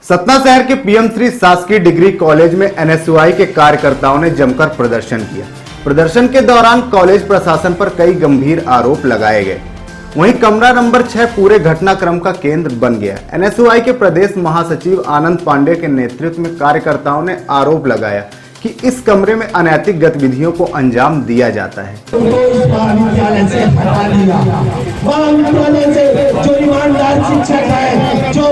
सतना शहर के पीएम श्री शासकीय डिग्री कॉलेज में एनएसयूआई के कार्यकर्ताओं ने जमकर प्रदर्शन किया। प्रदर्शन के दौरान कॉलेज प्रशासन पर कई गंभीर आरोप लगाए गए। वहीं कमरा नंबर 6 पूरे घटनाक्रम का केंद्र बन गया। एनएसयूआई के प्रदेश महासचिव आनंद पांडे के नेतृत्व में कार्यकर्ताओं ने आरोप लगाया कि इस कमरे में अनैतिक गतिविधियों को अंजाम दिया जाता है। जो ईमानदार शिक्षक है, जो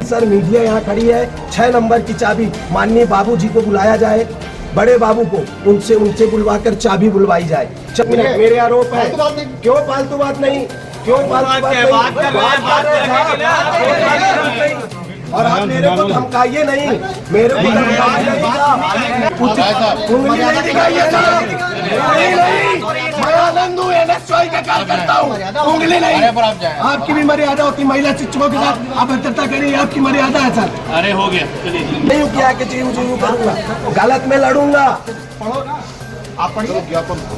सर मीडिया यहाँ खड़ी है, 6 नंबर की चाबी माननीय बाबूजी को बुलाया जाए, बड़े बाबू को उनसे बुलवाकर चाबी बुलवाई जाए। मेरे आरोप है, क्यों फालतू बात नहीं, क्यों फालतू बात नहीं, और आप मेरे को धमकाइए नहीं, मेरे को धमकाइए उंगली नहीं, आपकी भी मर्यादा होती, महिला शिक्षकों के साथ आप चर्चा करिए, आपकी मर्यादा है सर। अरे हो गया, नहीं किया कि जीव करूंगा, गलत में लड़ूंगा। आप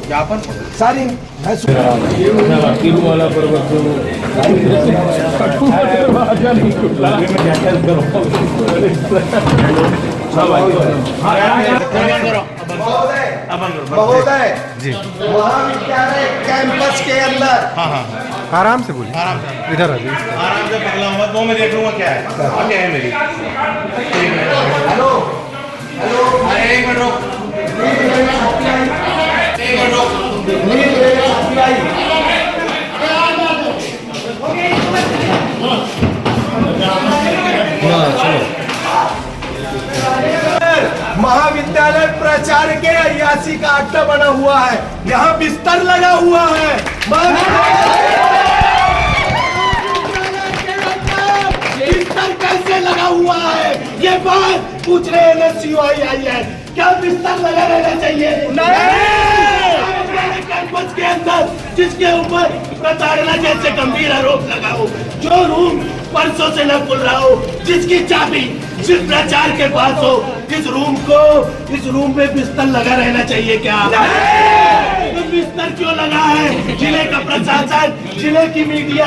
ज्ञापन सारी वाला पर्वत महोदय जी, महाविद्यालय कैंपस के अंदर आराम से बोलिए, आराम से इधर आराम से पगला हुआ, तो मैं देख लूंगा क्या है, क्या है मेरी। हेलो हेलो, अरे एक मिनट रुक, महाविद्यालय प्राचार्य के अय्यासी का अड्डा बना हुआ है, यहाँ बिस्तर लगा हुआ है। बिस्तर कैसे लगा हुआ है, ये बात पूछ रहे एनएसयूआई आई है। क्या बिस्तर लगा रहना चाहिए? कैंपस के अंदर जिसके ऊपर प्रताड़ना जैसे गंभीर आरोप लगा हो, जो रूम परसों से न खुल रहा हो, जिसकी चाबी जिस प्राचार्य के पास हो, इस रूम में बिस्तर लगा रहना चाहिए क्या? तो बिस्तर क्यों लगा है? जिले का प्रशासन, जिले की मीडिया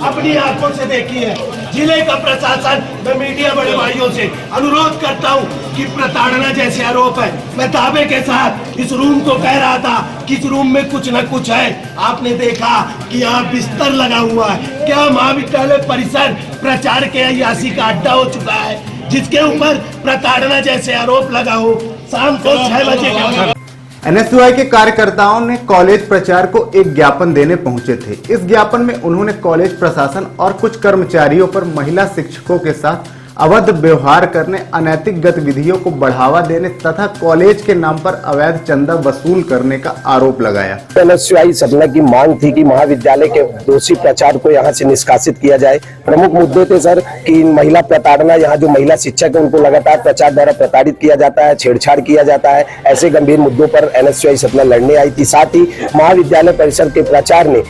अपनी आंखों से देखी है। जिले का प्रशासन, मैं मीडिया बड़े भाइयों से अनुरोध करता हूं कि प्रताड़ना जैसे आरोप है, मैं दावे के साथ इस रूम को कह रहा था कि इस रूम में कुछ न कुछ है। आपने देखा कि यहाँ बिस्तर लगा हुआ है। क्या महाविद्यालय परिसर प्रचार के अय्यासी का अड्डा हो चुका है, जिसके ऊपर प्रताड़ना जैसे आरोप लगा हो? शाम को 6 बजे के एनएसयूआई के कार्यकर्ताओं ने कॉलेज प्राचार्य को एक ज्ञापन देने पहुंचे थे। इस ज्ञापन में उन्होंने कॉलेज प्रशासन और कुछ कर्मचारियों पर महिला शिक्षकों के साथ अवैध व्यवहार करने, अनैतिक गतिविधियों को बढ़ावा देने तथा कॉलेज के नाम पर अवैध चंदा वसूल करने का आरोप लगाया। एनएसयूआई सतना की मांग थी कि महाविद्यालय के दोषी प्राचार्य को यहां से निष्कासित किया जाए। प्रमुख मुद्दे थे सर कि महिला प्रताड़ना, यहाँ जो महिला शिक्षक है उनको लगातार प्राचार्य द्वारा प्रताड़ित किया जाता है, छेड़छाड़ किया जाता है। ऐसे गंभीर मुद्दों पर एनएसयूआई सतना लड़ने आई थी। साथ ही महाविद्यालय परिसर के प्राचार्य ने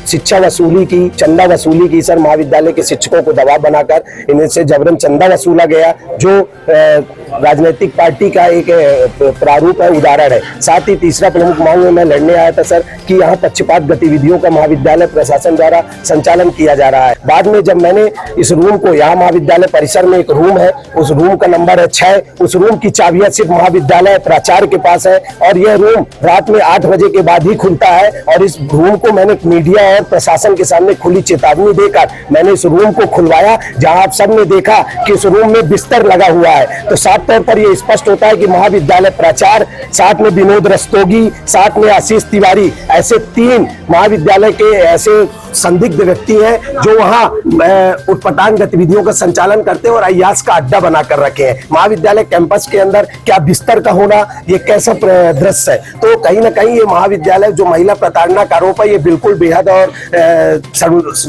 शिक्षा वसूली की, चंदा वसूली की सर, महाविद्यालय के शिक्षकों को दबाव बनाकर इनसे जबरन चंदा वसूला गया, जो राजनीतिक पार्टी का एक प्रारूप है, उदाहरण है। साथ ही तीसरा प्रमुख मांग में मैं लड़ने आया था सर कि यहाँ पक्षपात गतिविधियों का महाविद्यालय प्रशासन द्वारा संचालन किया जा रहा है। बाद में जब मैंने इस रूम को, यहाँ महाविद्यालय परिसर में एक रूम है, उस रूम का नंबर है 6, उस रूम की चाबियां सिर्फ महाविद्यालय प्राचार्य के पास है और यह रूम रात में 8 बजे के बाद ही खुलता है। और इस रूम को मैंने मीडिया और प्रशासन के सामने खुली चेतावनी देकर मैंने इस रूम को खुलवाया, जहां आप सबने देखा कि इस रूम में बिस्तर लगा हुआ है। तो साफ तौर पर यह स्पष्ट होता है कि महाविद्यालय प्राचार्य, साथ में विनोद रस्तोगी, साथ में आशीष तिवारी, ऐसे 3 महाविद्यालय के ऐसे संदिग्ध व्यक्ति हैं जो वहां उटपटांग गतिविधियों का संचालन करते हैं और अय्यास का अड्डा बनाकर रखे हैं। महाविद्यालय कैंपस के अंदर क्या बिस्तर का होना, ये कैसा दृश्य है? तो कहीं ना कहीं ये महाविद्यालय जो महिला प्रताड़ना का आरोप है, ये बिल्कुल बेहद और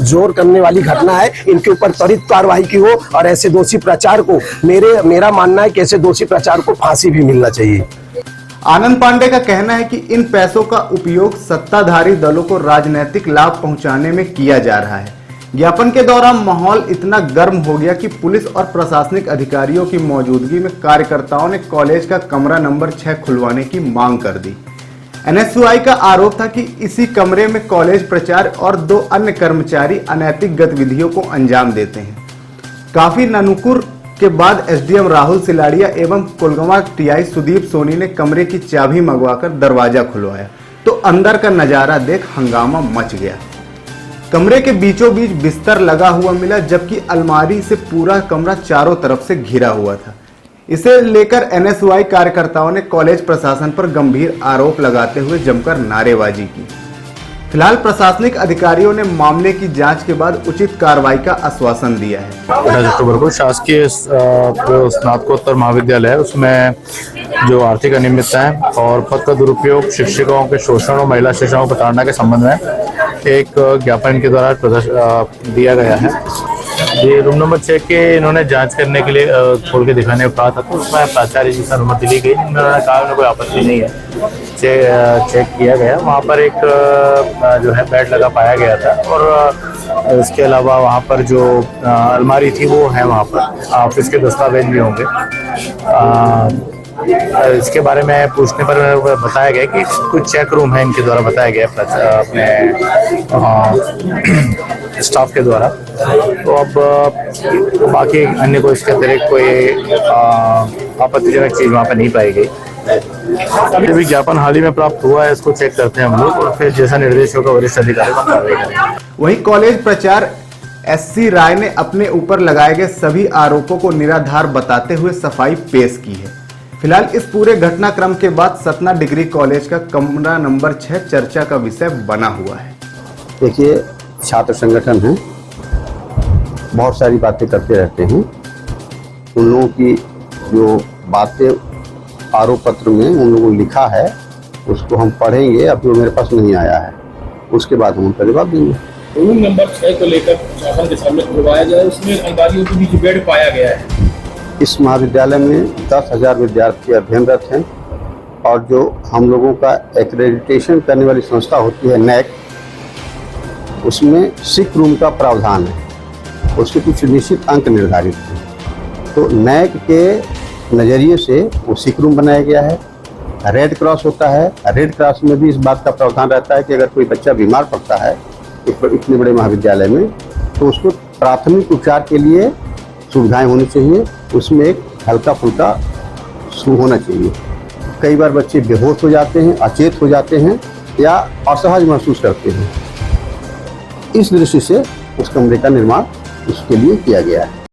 जोर करने वाली घटना है। इनके ऊपर त्वरित कार्रवाई की हो और ऐसे दोषी प्राचार्य को, मेरा मानना है कि ऐसे दोषी प्राचार्य को फांसी भी मिलना चाहिए। आनंद पांडे का कहना है कि इन पैसों का उपयोग सत्ताधारी दलों को राजनीतिक लाभ पहुंचाने में किया जा रहा है। ज्ञापन के दौरान माहौल इतना गर्म हो गया कि पुलिस और प्रशासनिक अधिकारियों की मौजूदगी में कार्यकर्ताओं ने कॉलेज का कमरा नंबर 6 खुलवाने की मांग कर दी। एनएसयूआई का आरोप था कि इसी कमरे में कॉलेज प्राचार्य और 2 अन्य कर्मचारी अनैतिक गतिविधियों को अंजाम देते हैं। काफी ननुकुर के बाद एसडीएम राहुल सिलाड़िया एवं कोलगवा टीआई सुदीप सोनी ने कमरे की चाबी मंगवाकर दरवाजा खुलवाया तो अंदर का नजारा देख हंगामा मच गया। कमरे के बीचों बीच बिस्तर लगा हुआ मिला, जबकि अलमारी से पूरा कमरा चारों तरफ से घिरा हुआ था। इसे लेकर एनएसयूआई कार्यकर्ताओं ने कॉलेज प्रशासन पर गंभीर आरोप लगाते हुए जमकर नारेबाजी की। फिलहाल प्रशासनिक अधिकारियों ने मामले की जांच के बाद उचित कार्रवाई का आश्वासन दिया है। 28 अक्टूबर को शासकीय जो स्नातकोत्तर महाविद्यालय है उसमें जो आर्थिक अनियमितता है और पद का दुरुपयोग, शिक्षकों के शोषण और महिला शिक्षकों को प्रताड़ना के संबंध में एक ज्ञापन के द्वारा दिया गया है। ये रूम नंबर 6 के इन्होंने जांच करने के लिए खोल के दिखाने को कहा था, तो उसमें प्राचार्य जी से अनुमति ली गई, जिनमें उन्होंने कहा उन्हें कोई आपत्ति नहीं है। चेक किया गया, वहाँ पर एक जो है बेड लगा पाया गया था और इसके अलावा वहाँ पर जो अलमारी थी वो है, वहाँ पर ऑफिस के दस्तावेज भी होंगे। इसके बारे में पूछने पर बताया गया कि कुछ चेक रूम है इनके द्वारा बताया गया अपने स्टाफ के द्वारा। तो अब बाकी अन्य को इसके अतिरिक्त कोई आपत्तिजनक चीज वहाँ पर नहीं पाई गई। अभी विज्ञापन हाल ही में प्राप्त हुआ है, इसको चेक करते हैं हम लोग और फिर जैसा निर्देश होगा वरिष्ठ अधिकारी को कार्रवाई करेंगे। वहीं कॉलेज प्राचार्य एससी राय ने अपने ऊपर लगाए गए सभी आरोपों को निराधार बताते हुए सफाई पेश की है। फिलहाल इस पूरे घटनाक्रम के बाद सतना डिग्री कॉलेज का कमरा नंबर 6 चर्चा का विषय बना हुआ है। देखिए, छात्र संगठन है, बहुत सारी बातें करते रहते हैं। उन लोगों की जो बातें आरोप पत्र में उन लोगों ने लिखा है उसको हम पढ़ेंगे। अब जो मेरे पास नहीं आया है उसके बाद हम उनका जवाब देंगे। रूम नंबर 6 को लेकर शासन के सामने खुलवाया जाए, उसमें अंगारियों के बीच बेड पाया गया है। इस महाविद्यालय में 10,000 विद्यार्थी अध्ययनरत हैं और जो हम लोगों का एक्रेडिटेशन करने वाली संस्था होती है नैक, उसमें सिक रूम का प्रावधान है, उसके कुछ निश्चित अंक निर्धारित हैं। तो नैक के नज़रिए से वो सिक रूम बनाया गया है। रेड क्रॉस होता है, रेड क्रॉस में भी इस बात का प्रावधान रहता है कि अगर कोई बच्चा बीमार पड़ता है इतने बड़े महाविद्यालय में तो उसको प्राथमिक उपचार के लिए सुविधाएं होनी चाहिए। उसमें एक हल्का फुल्का सू होना चाहिए। कई बार बच्चे बेहोश हो जाते हैं, अचेत हो जाते हैं या असहज महसूस करते हैं। इस दृष्टि से उस कमरे का निर्माण उसके लिए किया गया है।